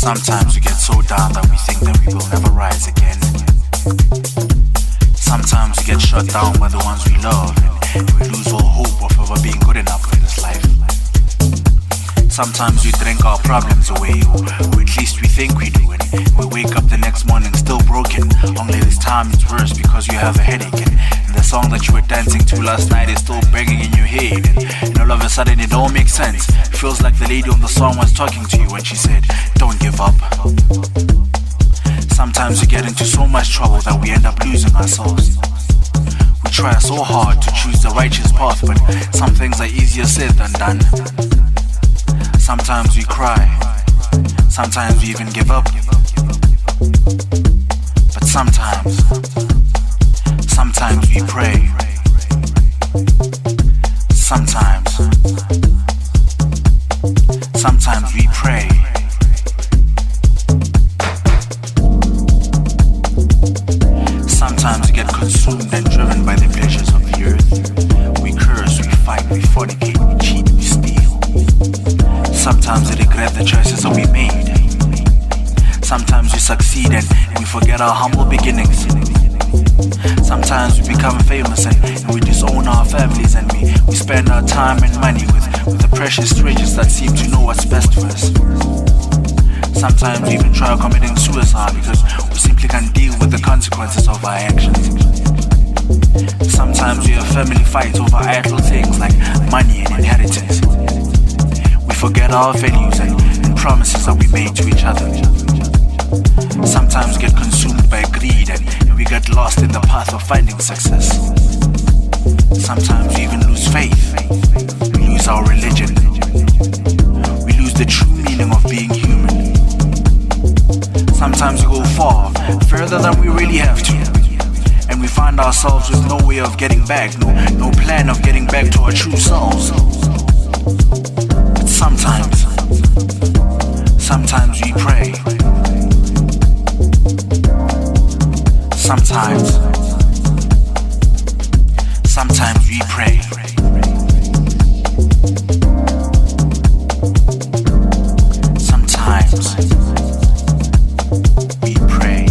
Sometimes we get so down that we think that we will never rise again. Sometimes we get shut down by the ones we love, and we lose all hope of ever being good enough for this life. Sometimes we drink our problems away, or at least we think we do, and we wake up the next morning still broken. Only this time it's worse because you have a headache, and the song that you were dancing to last night is still banging in your head, and all of a sudden it all makes sense. It feels like the lady on the song was talking to you when she said, "Don't give up." Sometimes we get into so much trouble that we end up losing ourselves. We try so hard to choose the righteous path, but some things are easier said than done. Sometimes we cry, sometimes we even give up. But sometimes we pray. Sometimes we pray. Sometimes we get consumed and driven by the pleasures of the earth. We curse, we fight, we fornicate, we cheat, we steal. Sometimes we regret the choices that we made. Sometimes we succeed and we forget our humble beginnings. Sometimes we become famous and we disown our families, and we spend our time and money with the precious strangers that seem to know what's best for us. Sometimes we even try committing suicide because we simply can't deal with the consequences of our actions. Sometimes we have family fights over idle things like money and inheritance. We forget our values and promises that we made to each other. Sometimes we get consumed by greed and we get lost in the path of finding success. Sometimes we even lose faith. We lose our religion. We lose the true meaning of being human. Sometimes we go far, further than we really have to, and we find ourselves with no way of getting back, no plan of getting back to our true selves. But sometimes we pray. Sometimes we pray. Sometimes we pray.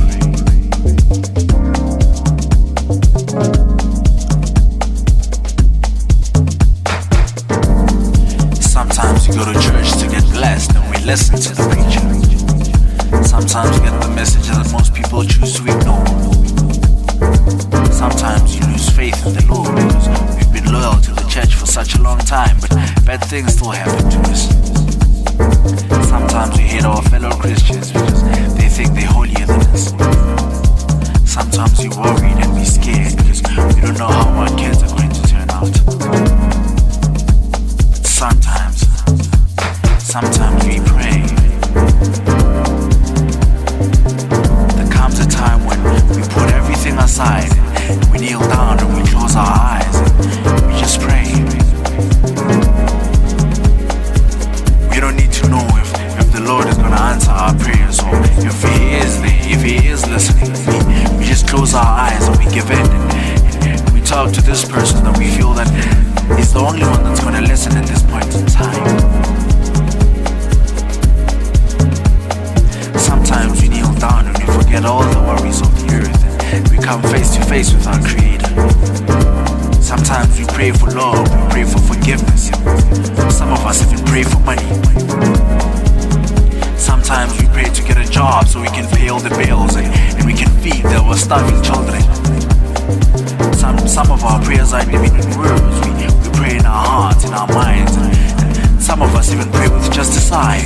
Sometimes we go to church to get blessed and we listen to the preacher. Sometimes we get the message that most people choose to ignore. Sometimes you lose faith in the Lord because we've been loyal to the church for such a long time, but bad things still happen to us. Sometimes we hate our fellow Christians because they think they're holier than us. Sometimes we're worried and we're scared because we don't know how our kids are going to turn out. But sometimes we pray. There comes a time when we put everything aside, we kneel down and we close our eyes and we just pray. We don't need to know if the Lord is going to answer our prayers or if He is listening. We just close our eyes and we give in and we talk to this person that we feel that He's the only one that's going to listen at this point in time. Sometimes we kneel down and we forget all the worries of the earth and we come face to face with our Creator. Sometimes we pray for love, we pray for forgiveness. Some of us even pray for money. Sometimes we pray to get a job so we can pay all the bills and we can feed our starving children. Some of our prayers aren't even in words. We pray in our hearts, in our minds, and some of us even pray with just a sigh.